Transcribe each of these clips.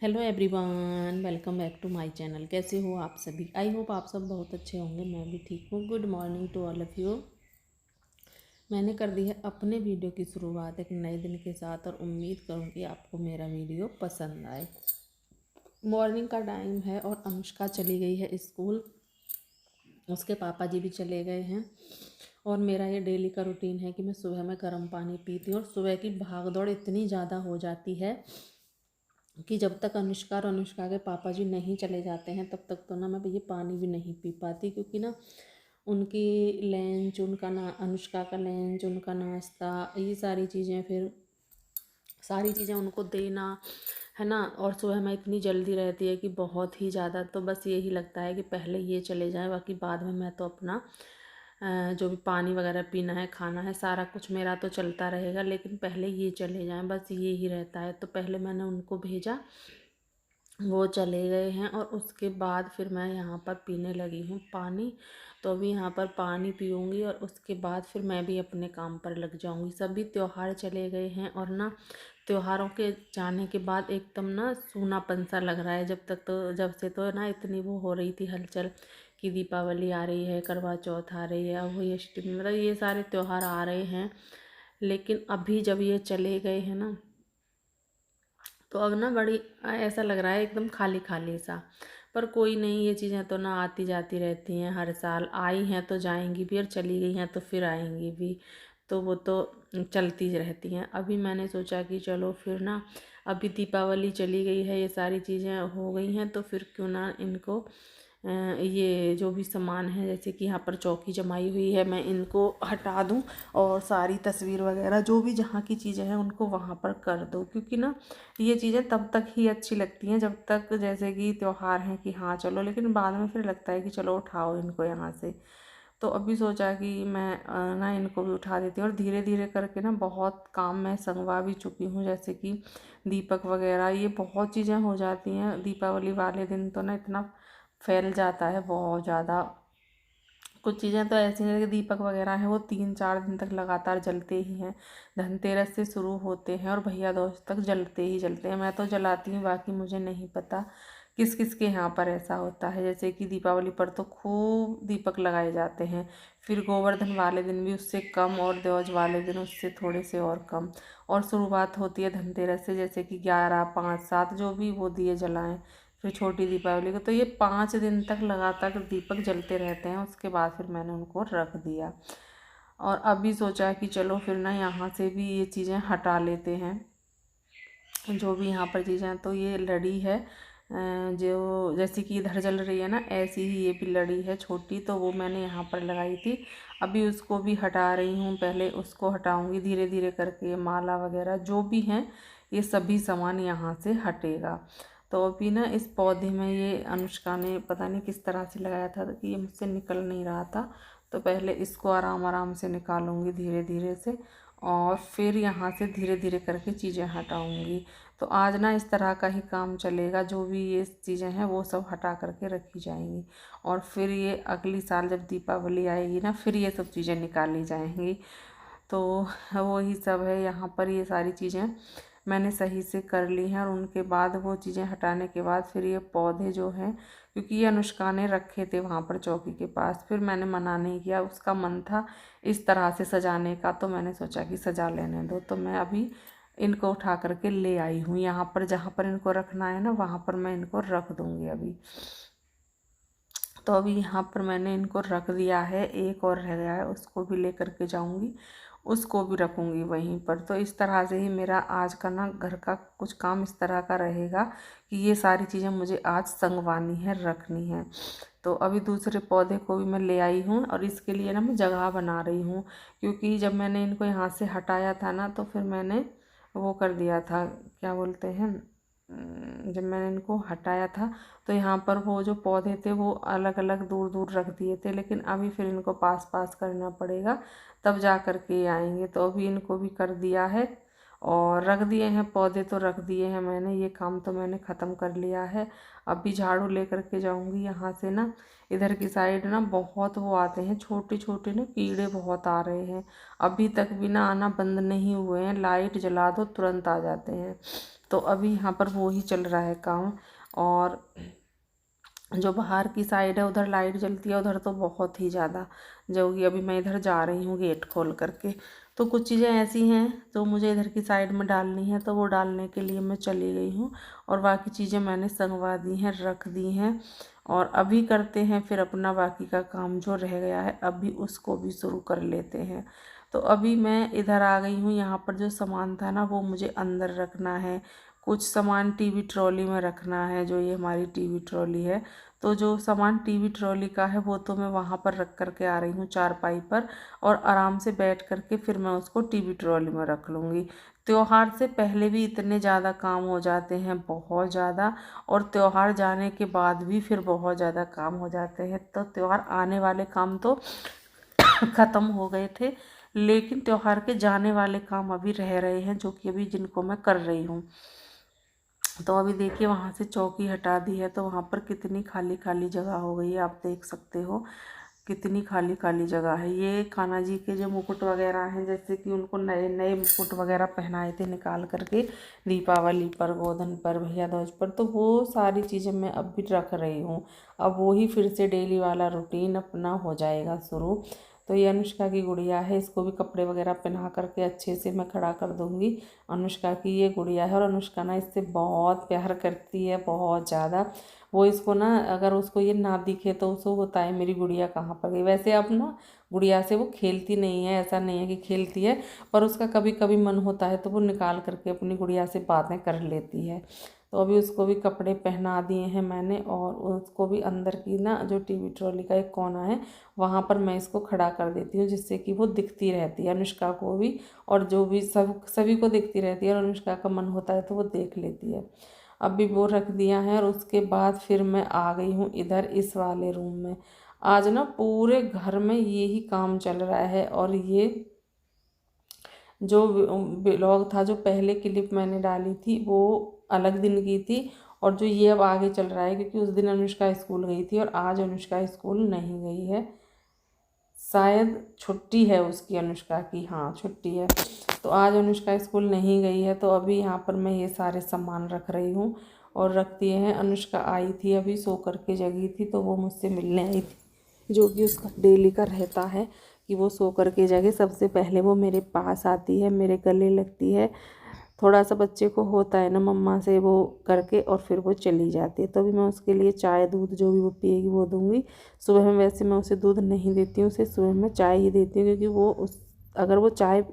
Hello everyone, welcome back to my channel. कैसे हो आप सभी? आई होप आप सब बहुत अच्छे होंगे। मैं भी ठीक हूँ। Good morning to all of you. मैंने कर दी है अपने वीडियो की शुरुआत एक नए दिन के साथ और उम्मीद करूँगी आपको मेरा वीडियो पसंद आए। मॉर्निंग का टाइम है और अनुष्का चली गई है स्कूल। उसके पापा जी भी चले गए हैं और मेरा ये डेली का रूटीन है कि मैं सुबह में गर्म पानी पीती हूँ। और सुबह की भाग दौड़ इतनी ज़्यादा हो जाती है कि जब तक अनुष्का और अनुष्का के पापा जी नहीं चले जाते हैं तब तक तो ना मैं ये पानी भी नहीं पी पाती, क्योंकि ना उनकी लंच, उनका ना अनुष्का का लंच, उनका नाश्ता, ये सारी चीज़ें, फिर सारी चीज़ें उनको देना है ना। और सुबह में इतनी जल्दी रहती है कि बहुत ही ज़्यादा, तो बस यही लगता है कि पहले ये चले जाएं, बाकी बाद में मैं तो अपना जो भी पानी वगैरह पीना है, खाना है, सारा कुछ मेरा तो चलता रहेगा, लेकिन पहले ये चले जाएं, बस ये ही रहता है। तो पहले मैंने उनको भेजा, वो चले गए हैं और उसके बाद फिर मैं यहाँ पर पीने लगी हूँ पानी। तो अभी यहाँ पर पानी पीऊँगी और उसके बाद फिर मैं भी अपने काम पर लग जाऊँगी। सभी त्योहार चले गए हैं और ना त्योहारों के जाने के बाद एकदम ना सूनापन सा लग रहा है। जब से तो ना इतनी वो हो रही थी हलचल कि दीपावली आ रही है, करवा चौथ आ रही है, अहोई अष्टमी, मतलब ये सारे त्योहार आ रहे हैं। लेकिन अभी जब ये चले गए हैं ना, तो अब ना बड़ी ऐसा लग रहा है एकदम खाली खाली सा। पर कोई नहीं, ये चीज़ें तो ना आती जाती रहती हैं, हर साल आई हैं तो जाएंगी भी, और चली गई हैं तो फिर आएंगी भी, तो वो तो चलती रहती हैं। अभी मैंने सोचा कि चलो फिर ना, अभी दीपावली चली गई है, ये सारी चीज़ें हो गई हैं, तो फिर क्यों ना इनको ये जो भी सामान है, जैसे कि यहाँ पर चौकी जमाई हुई है, मैं इनको हटा दूँ और सारी तस्वीर वगैरह जो भी जहाँ की चीज़ें हैं उनको वहाँ पर कर दूँ। क्योंकि ना ये चीज़ें तब तक ही अच्छी लगती हैं जब तक जैसे कि त्योहार हैं कि हाँ चलो, लेकिन बाद में फिर लगता है कि चलो उठाओ इनको यहाँ से। तो अभी सोचा कि मैं ना इनको भी उठा देती हूँ, और धीरे धीरे करके ना बहुत काम मैं संगवा भी चुकी हूँ, जैसे कि दीपक वगैरह, ये बहुत चीज़ें हो जाती हैं दीपावली वाले दिन। तो ना इतना फैल जाता है बहुत ज़्यादा। कुछ चीज़ें तो ऐसी हैं कि दीपक वगैरह हैं वो 3-4 दिन तक लगातार जलते ही हैं। धनतेरस से शुरू होते हैं और भैया दूज तक जलते ही जलते हैं। मैं तो जलाती हूँ, बाकी मुझे नहीं पता किस किस के यहाँ पर ऐसा होता है। जैसे कि दीपावली पर तो खूब दीपक लगाए जाते हैं, फिर गोवर्धन वाले दिन भी उससे कम, और देवज वाले दिन उससे थोड़े से और कम। और शुरुआत होती है धनतेरस से, जैसे कि 11, 5, 7 जो भी वो दिए जलाएं। फिर छोटी दीपावली को तो ये 5 दिन तक लगातार दीपक जलते रहते हैं। उसके बाद फिर मैंने उनको रख दिया, और अभी सोचा कि चलो फिर ना यहाँ से भी ये चीज़ें हटा लेते हैं, जो भी यहाँ पर चीज़ें हैं। तो ये लड़ी है जो जैसे कि इधर जल रही है ना, ऐसी ही ये भी लड़ी है छोटी, तो वो मैंने यहाँ पर लगाई थी। अभी उसको भी हटा रही हूँ, पहले उसको हटाऊँगी धीरे धीरे करके। माला वगैरह जो भी हैं ये सभी सामान यहाँ से हटेगा। तो अभी ना इस पौधे में ये अनुष्का ने पता नहीं किस तरह से लगाया था कि ये मुझसे निकल नहीं रहा था। तो पहले इसको आराम आराम से निकालूंगी धीरे धीरे से, और फिर यहाँ से धीरे धीरे करके चीज़ें हटाऊंगी। तो आज ना इस तरह का ही काम चलेगा, जो भी ये चीज़ें हैं वो सब हटा करके रखी जाएंगी, और फिर ये अगली साल जब दीपावली आएगी ना, फिर ये सब चीज़ें निकाली जाएंगी। तो वही सब है, यहाँ पर ये सारी चीज़ें मैंने सही से कर ली हैं। और उनके बाद वो चीज़ें हटाने के बाद फिर ये पौधे जो हैं, क्योंकि ये अनुष्का ने रखे थे वहाँ पर चौकी के पास, फिर मैंने मना नहीं किया, उसका मन था इस तरह से सजाने का, तो मैंने सोचा कि सजा लेने दो। तो मैं अभी इनको उठा करके ले आई हूँ यहाँ पर, जहाँ पर इनको रखना है ना वहाँ पर मैं इनको रख दूँगी अभी। तो अभी यहाँ पर मैंने इनको रख दिया है, एक और रह गया है, उसको भी ले करके जाऊँगी, उसको भी रखूँगी वहीं पर। तो इस तरह से ही मेरा आज का ना घर का कुछ काम इस तरह का रहेगा कि ये सारी चीज़ें मुझे आज संगवानी है, रखनी है। तो अभी दूसरे पौधे को भी मैं ले आई हूँ, और इसके लिए ना मैं जगह बना रही हूँ, क्योंकि जब मैंने इनको यहाँ से हटाया था ना, तो फिर मैंने वो कर दिया था, क्या बोलते हैं, जब मैंने इनको हटाया था तो यहाँ पर वो जो पौधे थे वो अलग अलग दूर दूर रख दिए थे, लेकिन अभी फिर इनको पास पास करना पड़ेगा, तब जा कर के आएंगे। तो अभी इनको भी कर दिया है और रख दिए हैं, पौधे तो रख दिए हैं मैंने, ये काम तो मैंने ख़त्म कर लिया है। अभी झाड़ू ले करके जाऊँगी यहाँ से ना, इधर की साइड ना बहुत वो आते हैं, छोटे छोटे ना कीड़े बहुत आ रहे हैं, अभी तक भी ना आना बंद नहीं हुए हैं। लाइट जला दो तुरंत आ जाते हैं। तो अभी यहाँ पर वो ही चल रहा है काम। और जो बाहर की साइड है उधर लाइट जलती है, उधर तो बहुत ही ज़्यादा जो कि अभी मैं इधर जा रही हूँ गेट खोल करके। तो कुछ चीज़ें ऐसी हैं जो मुझे इधर की साइड में डालनी है, तो वो डालने के लिए मैं चली गई हूँ। और बाकी चीज़ें मैंने संगवा दी हैं, रख दी हैं। और अभी करते हैं फिर अपना बाकी का काम जो रह गया है, अभी उसको भी शुरू कर लेते हैं। तो अभी मैं इधर आ गई हूँ। यहाँ पर जो सामान था ना वो मुझे अंदर रखना है। कुछ सामान टीवी ट्रॉली में रखना है, जो ये हमारी टीवी ट्रॉली है। तो जो सामान टीवी ट्रॉली का है वो तो मैं वहाँ पर रख करके आ रही हूँ चारपाई पर, और आराम से बैठ करके फिर मैं उसको टीवी ट्रॉली में रख लूँगी। त्योहार से पहले भी इतने ज़्यादा काम हो जाते हैं, बहुत ज़्यादा, और त्योहार जाने के बाद भी फिर बहुत ज़्यादा काम हो जाते हैं। तो त्योहार आने वाले काम तो ख़त्म हो गए थे, लेकिन त्योहार के जाने वाले काम अभी रह रहे हैं, जो कि अभी जिनको मैं कर रही हूँ। तो अभी देखिए वहाँ से चौकी हटा दी है, तो वहाँ पर कितनी खाली खाली जगह हो गई है, आप देख सकते हो कितनी खाली खाली जगह है। ये कान्हा जी के जो मुकुट वगैरह हैं, जैसे कि उनको नए नए मुकुट वगैरह पहनाए थे निकाल करके दीपावली पर, गोधन पर, भैया दूज पर, तो वो सारी चीज़ें मैं अब भी रख रही हूँ। अब वही फिर से डेली वाला रूटीन अपना हो जाएगा शुरू। तो ये अनुष्का की गुड़िया है, इसको भी कपड़े वगैरह पहना करके अच्छे से मैं खड़ा कर दूँगी। अनुष्का की ये गुड़िया है, और अनुष्का ना इससे बहुत प्यार करती है, बहुत ज़्यादा। वो इसको ना, अगर उसको ये ना दिखे तो उसको होता है मेरी गुड़िया कहाँ पर गई। वैसे अब ना गुड़िया से वो खेलती नहीं है, ऐसा नहीं है कि खेलती है, पर उसका कभी कभी मन होता है तो वो निकाल करके अपनी गुड़िया से बातें कर लेती है। तो अभी उसको भी कपड़े पहना दिए हैं मैंने, और उसको भी अंदर की ना जो टीवी ट्रॉली का एक कोना है वहाँ पर मैं इसको खड़ा कर देती हूँ, जिससे कि वो दिखती रहती है अनुष्का को भी, और जो भी सभी को दिखती रहती है, और अनुष्का का मन होता है तो वो देख लेती है। अभी वो रख दिया है, और उसके बाद फिर मैं आ गई हूँ इधर इस वाले रूम में। आज ना पूरे घर में यही काम चल रहा है। और ये जो व्लॉग था, जो पहले क्लिप मैंने डाली थी वो अलग दिन की थी, और जो ये अब आगे चल रहा है, क्योंकि उस दिन अनुष्का स्कूल गई थी और आज अनुष्का स्कूल नहीं गई है। शायद छुट्टी है उसकी, अनुष्का की, हाँ छुट्टी है। तो आज अनुष्का स्कूल नहीं गई है। तो अभी यहाँ पर मैं ये सारे सामान रख रही हूँ, और रख दिए हैं। अनुष्का आई थी अभी, सो करके जगी थी, तो वो मुझसे मिलने आई थी, जो कि उसका डेली का रहता है कि वो सो करके जगे सबसे पहले वो मेरे पास आती है, मेरे गले लगती है। थोड़ा सा बच्चे को होता है ना मम्मा से वो करके, और फिर वो चली जाती है। तो अभी मैं उसके लिए चाय दूध जो भी वो पिएगी वो दूंगी। सुबह में वैसे मैं उसे दूध नहीं देती हूँ, उसे सुबह में चाय ही देती हूँ, क्योंकि वो अगर वो चाय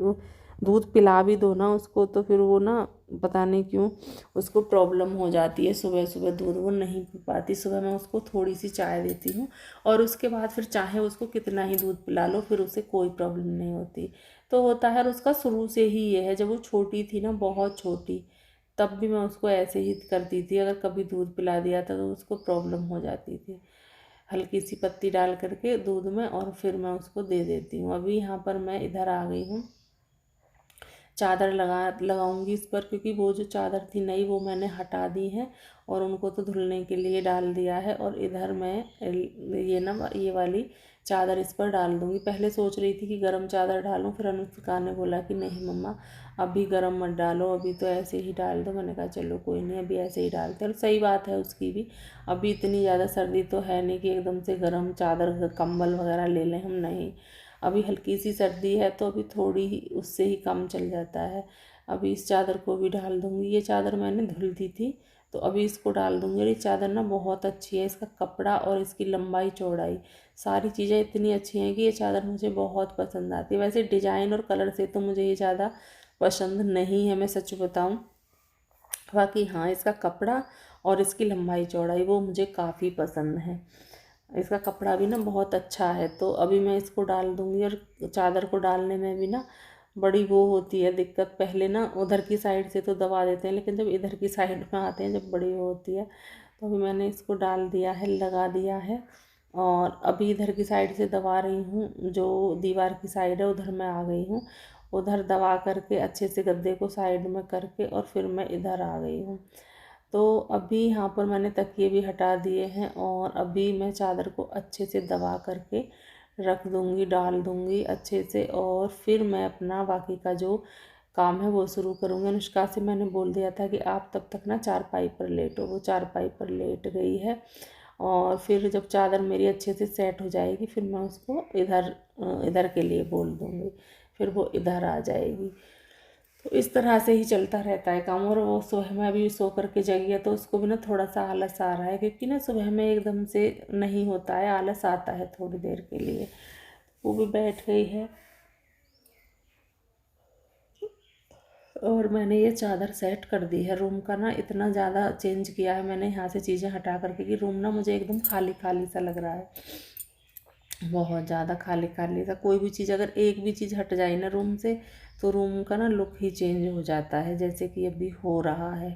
दूध पिला भी दो ना उसको, तो फिर वो ना पता नहीं क्यों उसको प्रॉब्लम हो जाती है, सुबह सुबह दूध वो नहीं पी पाती। सुबह मैं उसको थोड़ी सी चाय देती हूँ, और उसके बाद फिर चाहे उसको कितना ही दूध पिला लो, फिर उसे कोई प्रॉब्लम नहीं होती। तो होता है, और उसका शुरू से ही ये है। जब वो छोटी थी ना, बहुत छोटी, तब भी मैं उसको ऐसे ही करती थी। अगर कभी दूध पिला दिया था तो उसको प्रॉब्लम हो जाती थी। हल्की सी पत्ती डाल करके दूध में, और फिर मैं उसको दे देती हूँ। अभी यहाँ पर मैं इधर आ गई हूँ, चादर लगाऊंगी इस पर, क्योंकि वो जो चादर थी नई वो मैंने हटा दी है, और उनको तो धुलने के लिए डाल दिया है। और इधर मैं ये वाली चादर इस पर डाल दूंगी। पहले सोच रही थी कि गरम चादर डालूं, फिर अनुष्का ने बोला कि नहीं मम्मा अभी गरम मत डालो, अभी तो ऐसे ही डाल दो। मैंने कहा चलो कोई नहीं, अभी ऐसे ही डालते हैं। और सही बात है उसकी भी, अभी इतनी ज़्यादा सर्दी तो है नहीं कि एकदम से गरम चादर कंबल वगैरह ले लें हम, नहीं। अभी हल्की सी सर्दी है, तो अभी थोड़ी ही उससे ही कम चल जाता है। अभी इस चादर को भी डाल दूँगी। ये चादर मैंने धुल दी थी, तो अभी इसको डाल दूँगी। और ये चादर ना बहुत अच्छी है, इसका कपड़ा और इसकी लंबाई चौड़ाई सारी चीज़ें इतनी अच्छी हैं कि ये चादर मुझे बहुत पसंद आती है। वैसे डिज़ाइन और कलर से तो मुझे ये ज़्यादा पसंद नहीं है, मैं सच बताऊँ। बाकी हाँ, इसका कपड़ा और इसकी लंबाई चौड़ाई वो मुझे काफ़ी पसंद है। इसका कपड़ा भी ना बहुत अच्छा है। तो अभी मैं इसको डाल दूँगी। और चादर को डालने में भी ना बड़ी वो होती है दिक्कत। पहले ना उधर की साइड से तो दबा देते हैं, लेकिन जब इधर की साइड में आते हैं जब बड़ी वो होती है, तो अभी मैंने इसको डाल दिया है, लगा दिया है। और अभी इधर की साइड से दबा रही हूँ, जो दीवार की साइड है उधर मैं आ गई हूँ। उधर दबा करके अच्छे से गद्दे को साइड में करके, और फिर मैं इधर आ गई हूँ। तो अभी यहाँ पर मैंने तकिए भी हटा दिए हैं, और अभी मैं चादर को अच्छे से दबा करके रख दूँगी, डाल दूँगी अच्छे से। और फिर मैं अपना बाकी का जो काम है वो शुरू करूँगी। अनुष्का से मैंने बोल दिया था कि आप तब तक ना चारपाई पर लेटो, वो चारपाई पर लेट गई है। और फिर जब चादर मेरी अच्छे से सेट हो जाएगी फिर मैं उसको इधर इधर के लिए बोल दूँगी, फिर वो इधर आ जाएगी। तो इस तरह से ही चलता रहता है काम। और वो सुबह में अभी सो करके जगी है तो उसको भी ना थोड़ा सा आलस आ रहा है, क्योंकि ना सुबह में एकदम से नहीं होता है, आलस आता है थोड़ी देर के लिए। वो भी बैठ गई है। और मैंने ये चादर सेट कर दी है। रूम का ना इतना ज़्यादा चेंज किया है मैंने यहाँ से चीज़ें हटा करके कि रूम ना मुझे एकदम खाली खाली सा लग रहा है, बहुत ज़्यादा खाली खाली सा। कोई भी चीज़ अगर एक भी चीज़ हट जाए ना रूम से तो रूम का ना लुक ही चेंज हो जाता है, जैसे कि अभी हो रहा है।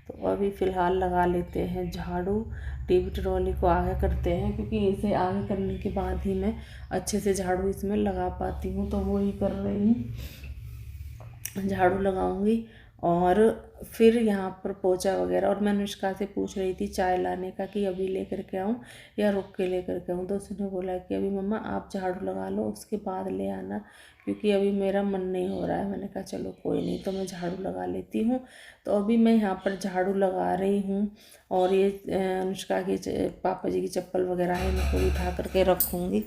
तो अभी फ़िलहाल लगा लेते हैं झाड़ू, टीवी ट्रॉली को आगे करते हैं, क्योंकि इसे आगे करने के बाद ही मैं अच्छे से झाड़ू इसमें लगा पाती हूँ। तो वो ही कर रही हूँ, झाड़ू लगाऊंगी। और फिर यहाँ पर पोछा वगैरह। और मैं अनुष्का से पूछ रही थी चाय लाने का कि अभी लेकर के आऊँ या रुक के लेकर के आऊँ, तो उसने बोला कि अभी मम्मा आप झाड़ू लगा लो उसके बाद ले आना, क्योंकि अभी मेरा मन नहीं हो रहा है। मैंने कहा चलो कोई नहीं, तो मैं झाड़ू लगा लेती हूँ। तो अभी मैं यहाँ पर झाड़ू लगा रही हूँ। और ये अनुष्का की पापा जी की चप्पल वगैरह है, इनको भी उठा करके रखूँगी।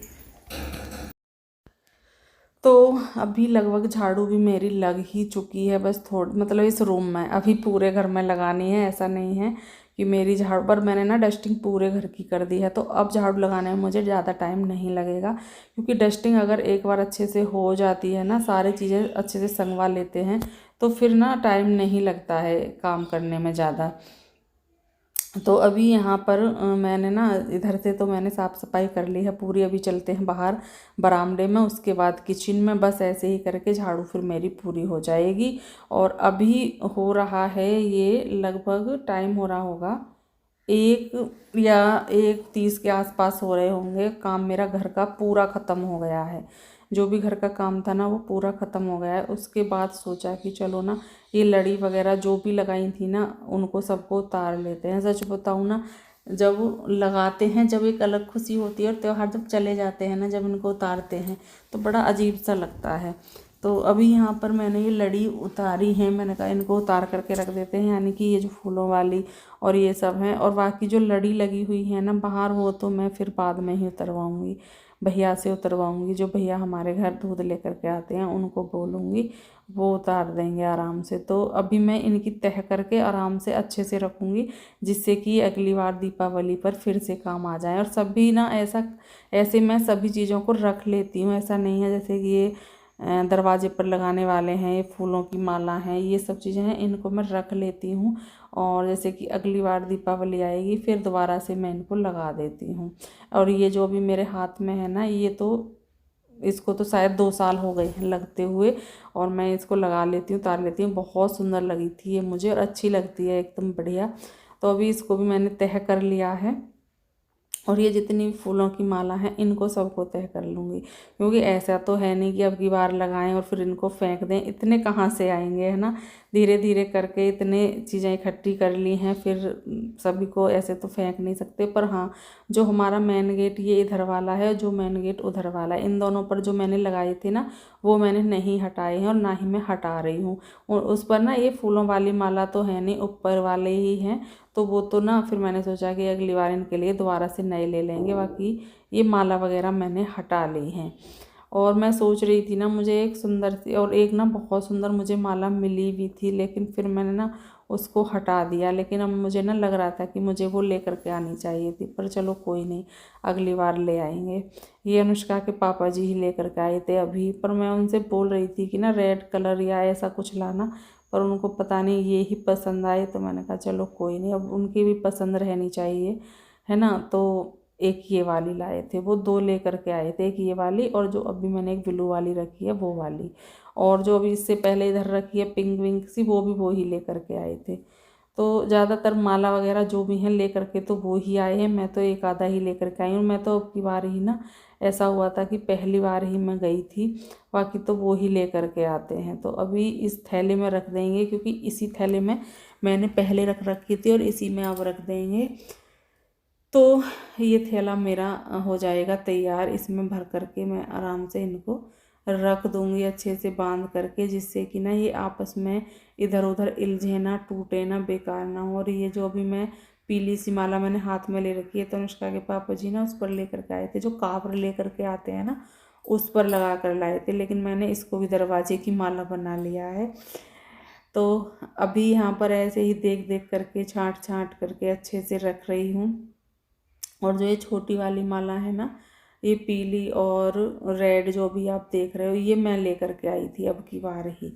तो अभी लगभग झाड़ू भी मेरी लग ही चुकी है, बस थोड़ी मतलब इस रूम में, अभी पूरे घर में लगानी है। ऐसा नहीं है कि मेरी झाड़ू पर मैंने ना डस्टिंग पूरे घर की कर दी है, तो अब झाड़ू लगाने में मुझे ज़्यादा टाइम नहीं लगेगा, क्योंकि डस्टिंग अगर एक बार अच्छे से हो जाती है ना, सारी चीज़ें अच्छे से संगवा लेते हैं, तो फिर ना टाइम नहीं लगता है काम करने में ज़्यादा। तो अभी यहाँ पर मैंने ना इधर से तो मैंने साफ़ सफाई कर ली है पूरी। अभी चलते हैं बाहर बरामदे में, उसके बाद किचन में। बस ऐसे ही करके झाड़ू फिर मेरी पूरी हो जाएगी। और अभी हो रहा है ये लगभग टाइम हो रहा होगा 1 या 1:30 के आसपास हो रहे होंगे। काम मेरा घर का पूरा ख़त्म हो गया है, जो भी घर का काम था ना वो पूरा ख़त्म हो गया है। उसके बाद सोचा कि चलो ना ये लड़ी वगैरह जो भी लगाई थी ना उनको सबको उतार लेते हैं। सच बताऊँ ना, जब लगाते हैं जब एक अलग खुशी होती है, और त्योहार जब चले जाते हैं ना जब इनको उतारते हैं तो बड़ा अजीब सा लगता है। तो अभी यहाँ पर मैंने ये लड़ी उतारी है, मैंने कहा इनको उतार करके रख देते हैं, यानी कि ये जो फूलों वाली और ये सब हैं। और बाकी जो लड़ी लगी हुई है ना बाहर, वो तो मैं फिर बाद में ही उतरवाऊँगी, भैया से उतरवाऊँगी। जो भैया हमारे घर दूध लेकर के आते हैं उनको बोलूँगी, वो उतार देंगे आराम से। तो अभी मैं इनकी तह करके आराम से अच्छे से रखूँगी, जिससे कि अगली बार दीपावली पर फिर से काम आ जाए। और सभी ना ऐसे मैं सभी चीज़ों को रख लेती हूँ, ऐसा नहीं है जैसे कि ये दरवाजे पर लगाने वाले हैं, ये फूलों की माला हैं, ये सब चीज़ें हैं, इनको मैं रख लेती हूँ। और जैसे कि अगली बार दीपावली आएगी फिर दोबारा से मैं इनको लगा देती हूँ। और ये जो अभी मेरे हाथ में है ना, ये तो इसको तो शायद 2 साल हो गए हैं लगते हुए, और मैं इसको लगा लेती हूँ, उतार लेती हूँ। बहुत सुंदर लगी थी ये मुझे, और अच्छी लगती है एकदम बढ़िया। तो अभी इसको भी मैंने तह कर लिया है। और ये जितनी भी फूलों की माला है इनको सबको तय कर लूँगी, क्योंकि ऐसा तो है नहीं कि अब की बार लगाएं और फिर इनको फेंक दें, इतने कहाँ से आएंगे, है ना। धीरे धीरे करके इतने चीज़ें इकट्ठी कर ली हैं, फिर सभी को ऐसे तो फेंक नहीं सकते। पर हाँ, जो हमारा मेन गेट ये इधर वाला है, जो मेन गेट उधर वाला है, इन दोनों पर जो मैंने लगाए थे ना वो मैंने नहीं हटाए हैं, और ना ही मैं हटा रही हूँ। और उस पर ना ये फूलों वाली माला तो है नहीं, ऊपर वाले ही हैं। तो वो तो ना फिर मैंने सोचा कि अगली बार इनके लिए दोबारा से नए ले लेंगे। बाकी ये माला वगैरह मैंने हटा ली हैं। और मैं सोच रही थी ना, मुझे एक सुंदर सी और एक ना बहुत सुंदर मुझे माला मिली भी थी, लेकिन फिर मैंने ना उसको हटा दिया। लेकिन अब मुझे ना लग रहा था कि मुझे वो लेकर के आनी चाहिए थी, पर चलो कोई नहीं, अगली बार ले आएंगे। ये अनुष्का के पापा जी ही लेकर के आए थे अभी, पर मैं उनसे बोल रही थी कि ना रेड कलर या ऐसा कुछ लाना, पर उनको पता नहीं ये ही पसंद आए। तो मैंने कहा चलो कोई नहीं, अब उनकी भी पसंद रहनी चाहिए, है ना। तो एक ये वाली लाए थे, वो 2 लेकर के आए थे, एक ये वाली और जो अभी मैंने एक ब्लू वाली रखी है वो वाली। और जो अभी इससे पहले इधर रखी है पिंक विंक सी, वो भी वो ही लेकर के आए थे। तो ज़्यादातर माला वगैरह जो भी हैं लेकर के तो वो ही आए हैं, मैं तो एक आधा ही लेकर के आई हूँ। मैं तो अब की बार ही ना, ऐसा हुआ था कि पहली बार ही मैं गई थी, बाकी तो वो ही लेकर के आते हैं। तो अभी इस थैले में रख देंगे, क्योंकि इसी थैले में मैंने पहले रख रखी थी और इसी में अब रख देंगे। तो ये थैला मेरा हो जाएगा तैयार, इसमें भर करके मैं आराम से इनको रख दूंगी अच्छे से बांध करके, जिससे कि ना ये आपस में इधर उधर इलझे ना, टूटे ना, बेकार ना हो। और ये जो अभी मैं पीली सी माला मैंने हाथ में ले रखी है, तो अनुष्का के पापा जी ना उस पर लेकर के आए थे, जो कापर लेकर के आते हैं ना उस पर लगा कर लाए थे, लेकिन मैंने इसको भी दरवाजे की माला बना लिया है। तो अभी यहाँ पर ऐसे ही देख देख करके छांट छांट करके अच्छे से रख रही हूँ। और जो ये छोटी वाली माला है ना, ये पीली और रेड जो भी आप देख रहे हो, ये मैं लेकर के आई थी अब की बार ही।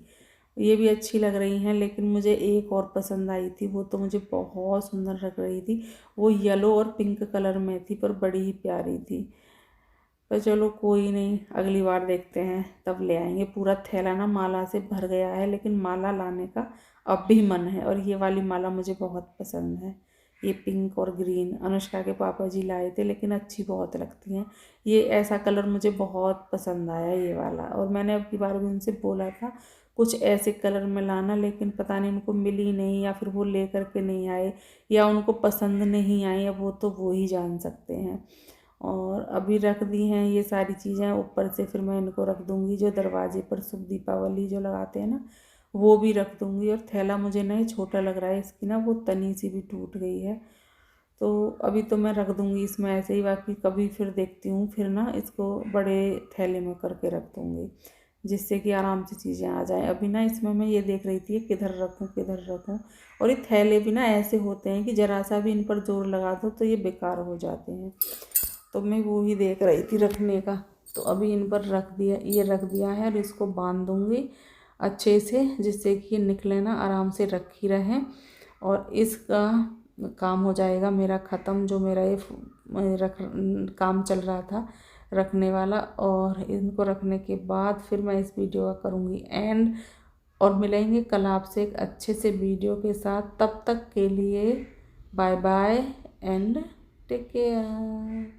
ये भी अच्छी लग रही हैं, लेकिन मुझे एक और पसंद आई थी, वो तो मुझे बहुत सुंदर लग रही थी। वो येलो और पिंक कलर में थी, पर बड़ी ही प्यारी थी। पर चलो कोई नहीं, अगली बार देखते हैं तब ले आएंगे। पूरा थैला ना माला से भर गया है, लेकिन माला लाने का अब भी मन है। और ये वाली माला मुझे बहुत पसंद है, ये पिंक और ग्रीन अनुष्का के पापा जी लाए थे, लेकिन अच्छी बहुत लगती हैं। ये ऐसा कलर मुझे बहुत पसंद आया ये वाला। और मैंने अब की बार भी उनसे बोला था कुछ ऐसे कलर में लाना, लेकिन पता नहीं उनको मिली नहीं, या फिर वो ले करके नहीं आए, या उनको पसंद नहीं आई। अब वो ही जान सकते हैं। और अभी रख दी हैं ये सारी चीज़ें ऊपर से, फिर मैं इनको रख दूँगी जो दरवाजे पर शुभ दीपावली जो लगाते हैं ना, वो भी रख दूँगी। और थैला मुझे ना ये छोटा लग रहा है, इसकी ना वो तनी सी भी टूट गई है। तो अभी तो मैं रख दूँगी इसमें ऐसे ही, बाकी कभी फिर देखती हूँ, फिर ना इसको बड़े थैले में करके रख दूँगी, जिससे कि आराम से चीज़ें आ जाएं। अभी ना इसमें मैं ये देख रही थी किधर रखूँ किधर रखूँ। और ये थैले भी ना ऐसे होते हैं कि ज़रा सा भी इन पर जोर लगा दो तो ये बेकार हो जाते हैं। तो मैं वो ही देख रही थी रखने का। तो अभी इन पर रख दिया, ये रख दिया है, और इसको बांध दूँगी अच्छे से, जिससे कि ये निकले ना, आराम से रखी रहें। और इसका काम हो जाएगा मेरा ख़त्म, जो मेरा ये रख काम चल रहा था रखने वाला। और इनको रखने के बाद फिर मैं इस वीडियो का करूँगी एंड। और मिलेंगे कल आपसे एक अच्छे से वीडियो के साथ। तब तक के लिए bye bye and take care.